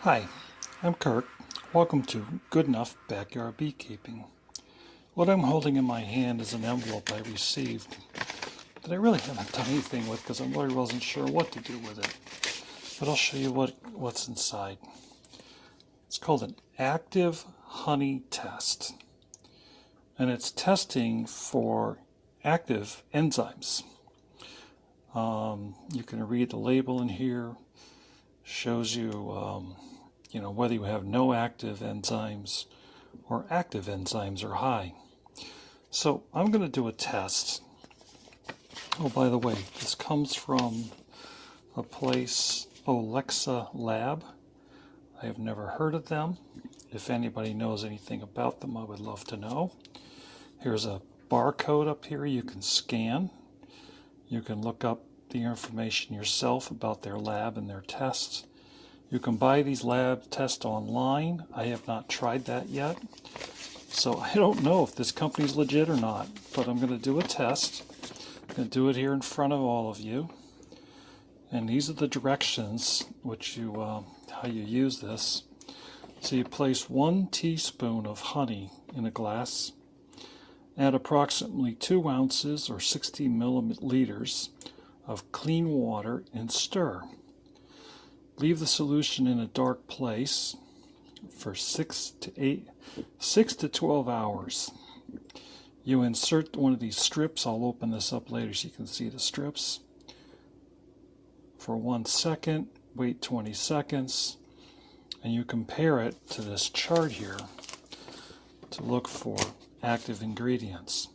Hi, I'm Kirk. Welcome to Good Enough Backyard Beekeeping. What I'm holding in my hand is an envelope I received that I really haven't done anything with because I really wasn't sure what to do with it. But I'll show you what's inside. It's called an active honey test. And it's testing for active enzymes. You can read the label in here. Shows you whether you have no active enzymes or active enzymes are high. So I'm going to do a test. Oh, by the way, this comes from a place, Alexa Lab. I have never heard of them. If anybody knows anything about them, I would love to know. Here's a barcode up here you can scan. You can look up the information yourself about their lab and their tests. You can buy these lab tests online. I have not tried that yet. So I don't know if this company's legit or not, but I'm going to do a test. I'm going to do it here in front of all of you. And these are the directions how you use this. So you place 1 teaspoon of honey in a glass, add approximately 2 ounces or 60 milliliters of clean water and stir. Leave the solution in a dark place for 6 to 12 hours. You insert one of these strips. I'll open this up later so you can see the strips. For 1 second, wait 20 seconds, and you compare it to this chart here to look for active ingredients.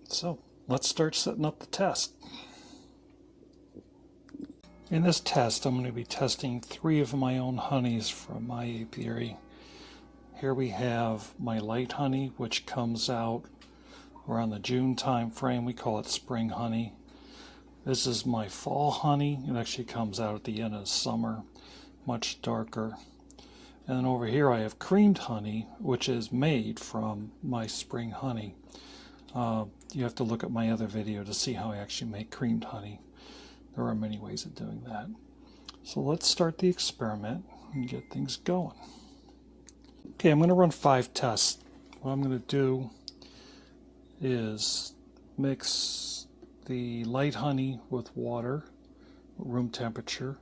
So let's start setting up the test. In this test, I'm going to be testing 3 of my own honeys from my apiary. Here we have my light honey, which comes out around the June time frame. We call it spring honey. This is my fall honey. It actually comes out at the end of summer, much darker. And then over here I have creamed honey, which is made from my spring honey. You have to look at my other video to see how I actually make creamed honey. There are many ways of doing that. So let's start the experiment and get things going. Okay, I'm going to run 5 tests. What I'm going to do is mix the light honey with water, room temperature.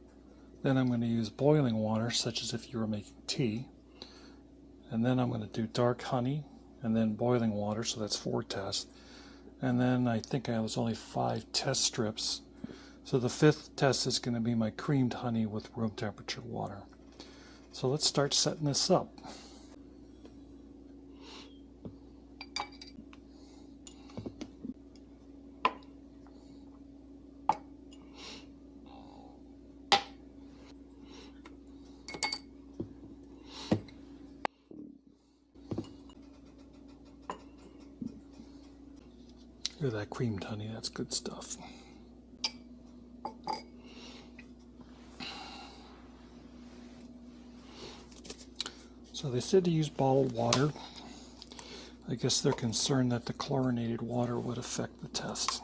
Then I'm going to use boiling water, such as if you were making tea. And then I'm going to do dark honey, and then boiling water, so that's 4 tests. And then I think I was only 5 test strips. So the 5th test is going to be my creamed honey with room temperature water. So let's start setting this up. Look at that creamed honey, that's good stuff. So they said to use bottled water. I guess they're concerned that the chlorinated water would affect the test.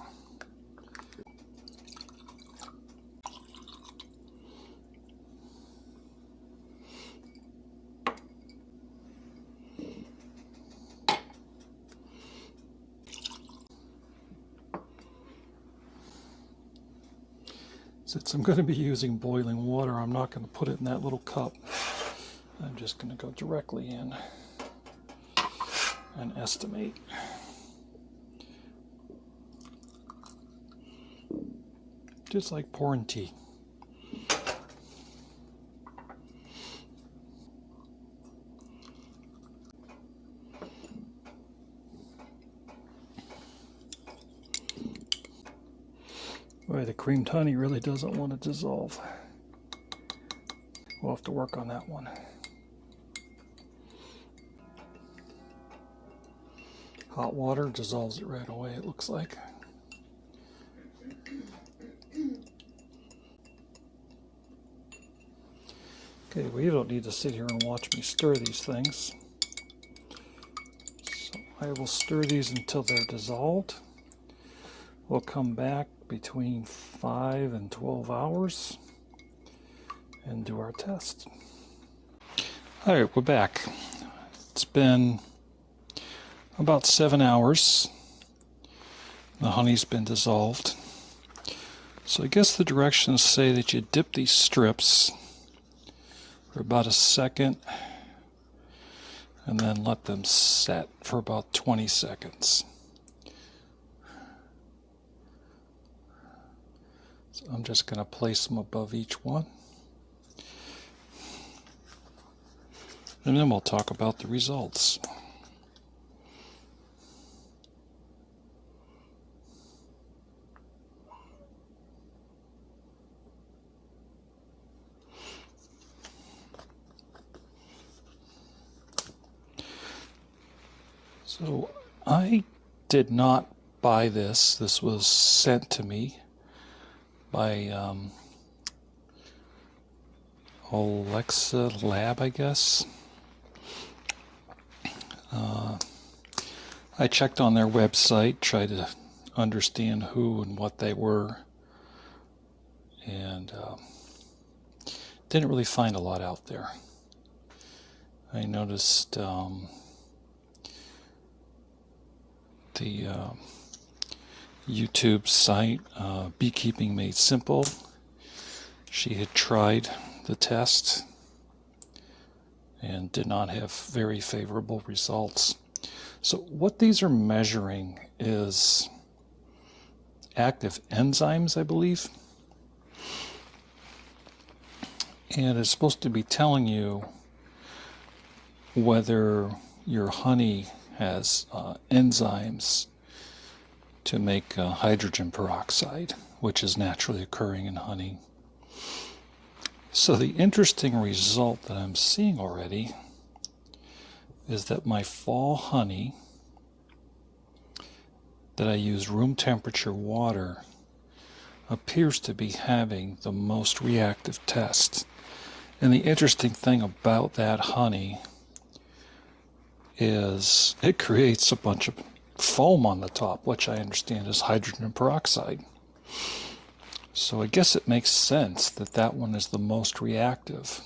Since I'm going to be using boiling water, I'm not going to put it in that little cup. I'm just going to go directly in and estimate. Just like pouring tea. Boy, the creamed honey really doesn't want to dissolve. We'll have to work on that one. Hot water dissolves it right away, it looks like. Okay, well, you don't need to sit here and watch me stir these things. So I will stir these until they're dissolved. We'll come back between 5 and 12 hours and do our test. Alright, we're back. It's been about 7 hours. The honey's been dissolved. So I guess the directions say that you dip these strips for about a second and then let them set for about 20 seconds. So I'm just going to place them above each one. And then we'll talk about the results. So I did not buy this. This was sent to me by Alexa Lab, I guess. I checked on their website, tried to understand who and what they were, and didn't really find a lot out there. I noticed the YouTube site, Beekeeping Made Simple. She had tried the test and did not have very favorable results. So what these are measuring is active enzymes, I believe. And it's supposed to be telling you whether your honey has enzymes to make hydrogen peroxide, which is naturally occurring in honey. So the interesting result that I'm seeing already is that my fall honey that I use room temperature water appears to be having the most reactive test. And the interesting thing about that honey is it creates a bunch of foam on the top, which I understand is hydrogen peroxide. So I guess it makes sense that that one is the most reactive.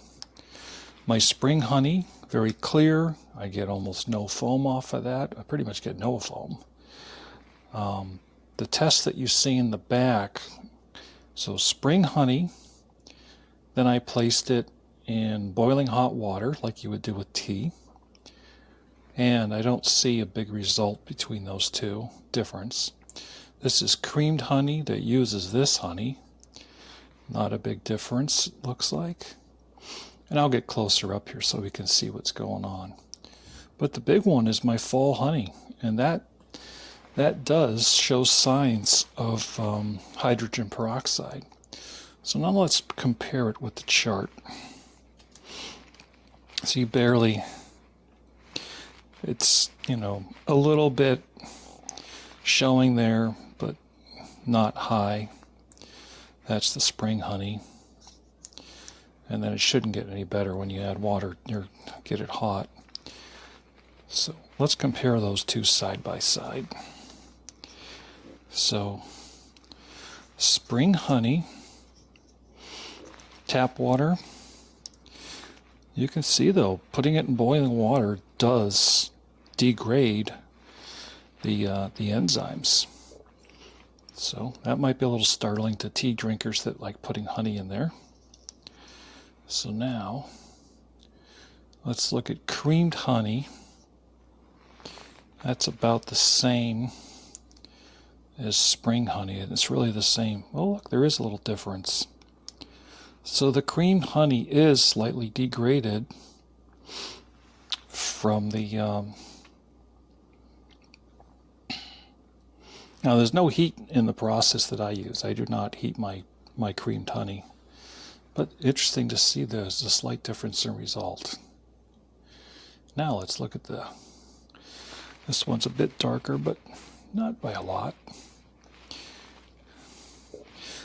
My spring honey, very clear. I get almost no foam off of that. I pretty much get no foam. The test that you see in the back, so spring honey, then I placed it in boiling hot water like you would do with tea. And I don't see a big result between those two difference. This is creamed honey that uses this honey. Not a big difference, it looks like. And I'll get closer up here so we can see what's going on. But the big one is my fall honey, and that does show signs of hydrogen peroxide. So now let's compare it with the chart. So you barely, it's, a little bit showing there, but not high. That's the spring honey. And then it shouldn't get any better when you add water or get it hot. So let's compare those two side by side. So spring honey, tap water. You can see though, putting it in boiling water does degrade the enzymes. So that might be a little startling to tea drinkers that like putting honey in there. So now, let's look at creamed honey. That's about the same as spring honey, and it's really the same. Oh, look, there is a little difference. So the creamed honey is slightly degraded from the... Now, there's no heat in the process that I use. I do not heat my creamed honey. But interesting to see there's a slight difference in result. Now let's look at this one's a bit darker, but not by a lot.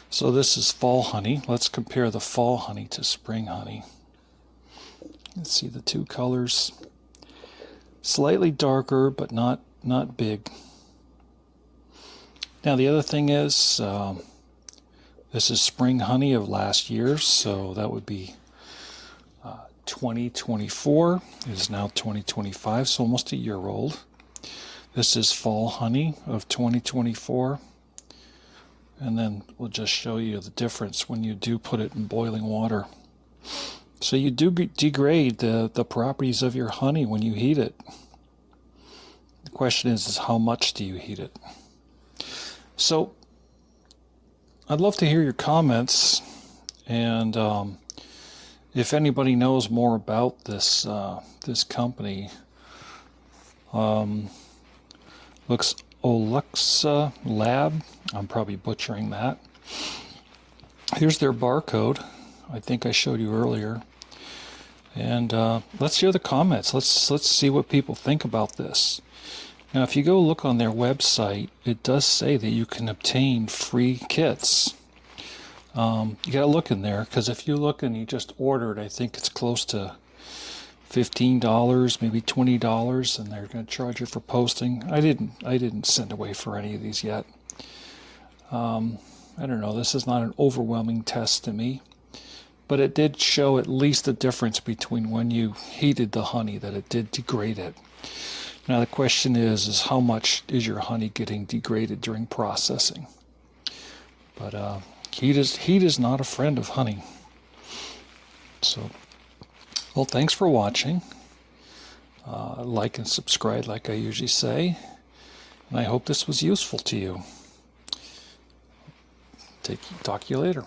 So this is fall honey. Let's compare the fall honey to spring honey. Let's see the two colors. Slightly darker, but not big. Now the other thing is, this is spring honey of last year, so that would be 2024. It is now 2025, so almost a year old. This is fall honey of 2024. And then we'll just show you the difference when you do put it in boiling water. So you do degrade the properties of your honey when you heat it. The question is how much do you heat it? So I'd love to hear your comments, and if anybody knows more about this this company, looks Alexa Lab. I'm probably butchering that. Here's their barcode. I think I showed you earlier. And let's hear the comments. Let's see what people think about this. Now, if you go look on their website, it does say that you can obtain free kits. You gotta look in there, because if you look and you just ordered, I think it's close to $15, maybe $20, and they're going to charge you for posting. I didn't send away for any of these yet. I don't know. This is not an overwhelming test to me, but it did show at least a difference between when you heated the honey, that it did degrade it. Now the question is how much is your honey getting degraded during processing? But heat is not a friend of honey. So, well, thanks for watching. Like and subscribe, like I usually say. And I hope this was useful to you. Talk to you later.